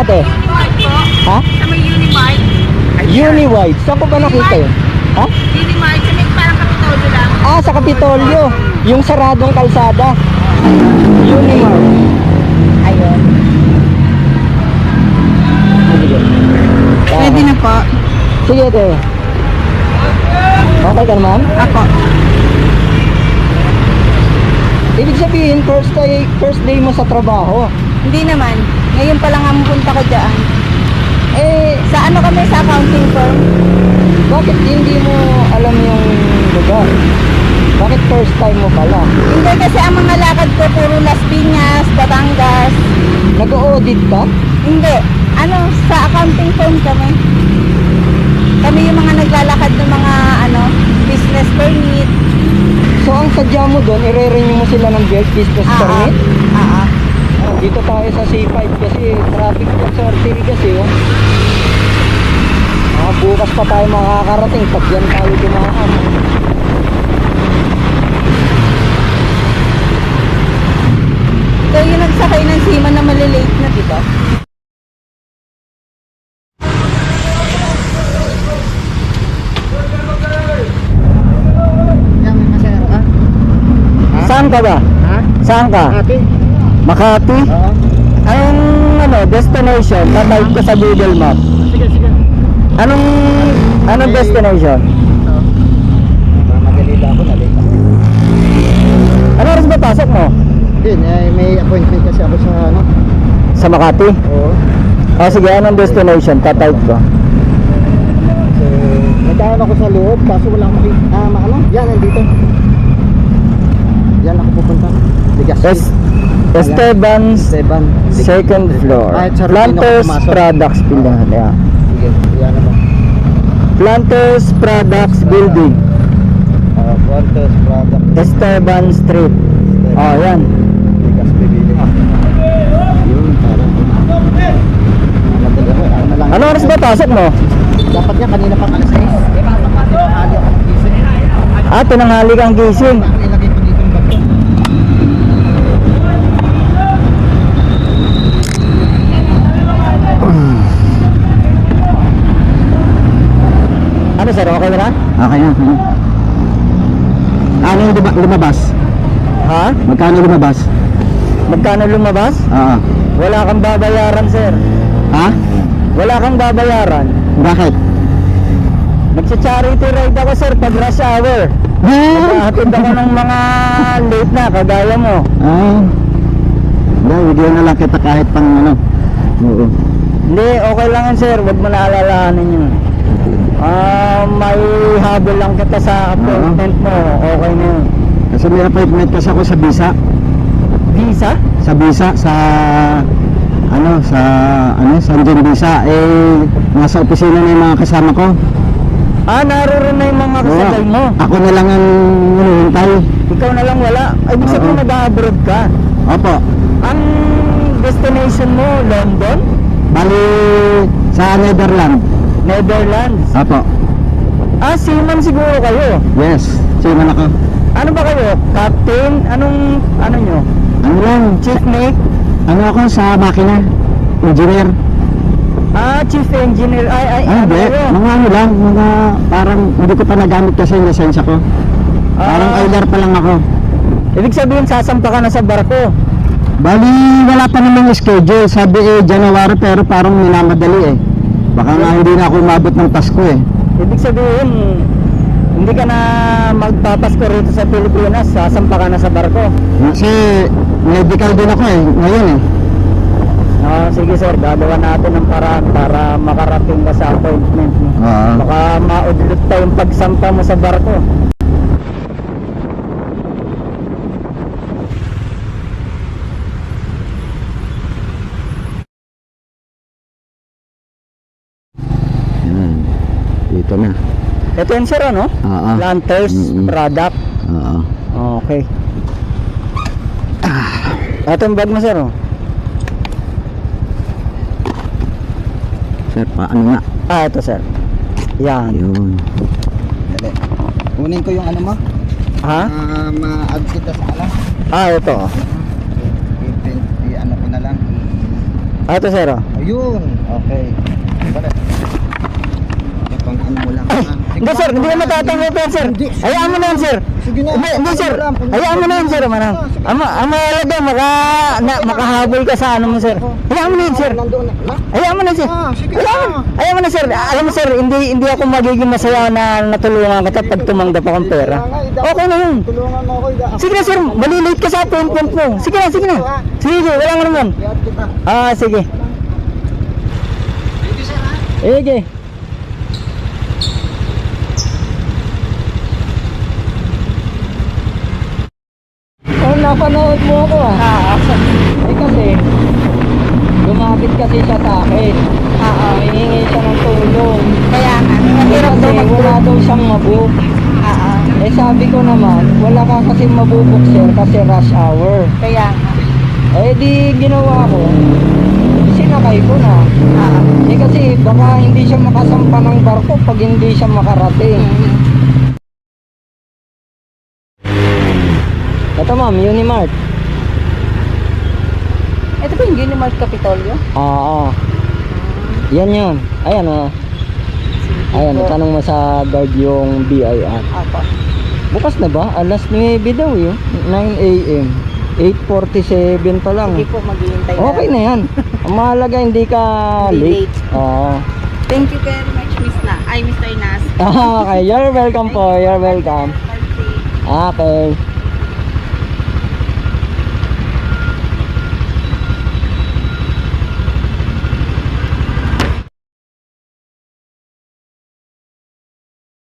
ate? Unimart po. Ha? Sa may Unimart. Uniwide. Saan ko ba nakita yun? Ha? Unimart. Sa may parang Kapitolyo lang. Ah, sa Kapitolyo. Yung saradong kalsada. Unimart. Ayun. Sige. Pwede na po. Sige, ate. Okay ka naman? Ako. Ibig sabihin, first day mo sa trabaho. Hindi naman. Ngayon pa lang ang punta ko dyan. Eh, Sa ano kami? Sa accounting firm. bakit hindi mo alam yung lugar? Bakit first time mo pala? Hindi kasi ang mga lakad ko puro Las Piñas, Batangas. Nag-audit ka? Hindi. Ano, sa accounting firm kami. Kami yung mga naglalakad ng mga business permit. So, ang sadya mo doon, i-renew mo sila ng business permit? Oh, dito tayo sa C5 kasi traffic dyan sa artery kasi, oh. Bukas pa tayo makakarating pag yan tayo dumaan. So, yung nagsakay ng Seaman na malilate na, di ba? Saan ka ba? Ha? Saan ka? Ate? Makati? Oo. Anong destination? Na-type ko sa Google Map. Sige, sige. Anong destination? Ito. Madali lang ako, nalate ako. Ano oras ba pasok mo? Din, may appointment kasi ako sa Sa Makati? Oo. O sige, anong destination? Ta-type ko. So, nagkaroon ako sa loob, kaso wala akong yan, nandito. Yan ako pupunta. Bigas. Esteban's Esteban. second floor. Kahit sa Planters Rufino ako pumasok. Products Building. Yeah. Sige, yan naman. Planters Products Building. Quantos product. Esteban Street. Oh, yan. Bigas bibili. Yun, parang. Madali ako, na lang. Ano oras ba pasok mo? Dapat nga kanina pang alas 6. Tinanghali ako ng gising. Tinanghali kang gising. Bakit ilagay ko dito yung bag ko? Ano sir, okay na? Okay na. Ano yung lumabas? Ha? Magkano lumabas? Magkano lumabas? Oo. Wala kang babayaran sir. Ha? Wala kang babayaran. Bakit? Magsa-charity ride ako sir pag rush hour. Naghahatid ako ng mga late na kagaya mo. Ay. Hindi, bigyan na lang kita kahit pang Oo. Hindi, okay lang yan sir. Huwag mo na alalahanin yun. May habol lang kita sa appointment mo. Okay na yun. Kasi may appointment kasi ako sa Bisa. Visa? Sa Bisa, sa San John Bisa. Nasa opisina na yung mga kasama ko. Naroon na yung mga kasabay mo. Ako na lang ang hinihintay. Ikaw na lang wala. Ibig sabihin Oo. nag-abroad ka. Opo. Ang destination mo, London? Bali, sa Netherlands. Netherlands? Opo. Seaman siguro kayo. Yes, siman ako. Ano ba kayo? Captain? Ano nyo? Ano lang, Chief mate? ano ako sa makina? Engineer. Chief engineer. Hindi, kayo? mga lang, mga parang hindi ko pa nagamit kasi yung lisensya ko. Parang idler pa lang ako. Ibig sabihin sasampa ka na sa barko. Bali, wala pa namang schedule. Sabi January pero parang minamadali Baka nga hindi na ako umabot ng Pasko Ibig sabihin, hindi ka na magpapasko rito sa Pilipinas, sasampa ka na sa barko. Kasi medical din ako ngayon Sige sir, gagawa natin ng paraan para makarating ka sa appointment mo. Baka maudlot pa yung pagsampa mo sa barko. Dito na. Ito yun sir, ano? Oo. Planters Product. Oo. Okay. Ito yung bag mo sir, oh. Sir, paano nga? Ito sir. Yan. Yun. Dali. Kunin ko yung ano mo. Ha? Ma-add kita sa alam. Ito. Ano ko na lang. Ito sir, oh. Ayun. Okay. Pang ano mo lang. Hindi sir, hindi na matatanggap yan sir. Hayaan mo na yan sir. Sige na. Hindi sir, hayaan mo na yan sir. Manang. Ang mahalaga, makahabol ka sa ano mo sir. Hayaan mo na yan sir. Nandoon na. Hayaan mo na sir. Sige Hayaan mo na sir. Alam mo sir, hindi ako magiging masaya na natulungan kita pag tumanggap akong pera. Okay na yun. Tulungan mo ako. Sige na sir, malilate ka sa appointment mo. Sige na, sige na. Sige, wala nga naman. Kaya kita. Sige. Sige. Oh, napanood mo ako ah. Eh kasi, lumapit kasi siya sa akin. Hihingi siya ng tulong. Kaya nga, Eh mahirap daw kasi wala daw siyang mabook. Eh sabi ko naman, wala ka kasi mabubok sir kasi rush hour. Kaya nga. Eh di ginawa ko, sinakay ko na. Eh kasi baka hindi siya makasampa ng barko pag hindi siya makarating. Ito ma'am, Unimart. Ito ba yung Unimart Capitolio? Oo. Yan yun. Ayan o. Ayan, tanong mo sa guard yung BIR. Apo. Bukas na ba? Alas 9 daw yun. 9 a.m. 8:47 pa lang. Sige po, maghihintay na. Okay na yan. Ang mahalaga hindi ka Hindi late. Oo. Thank you very much, Miss Na. Ay, Mr. Nas. Okay, you're welcome po. You're welcome. Thank you. Okay.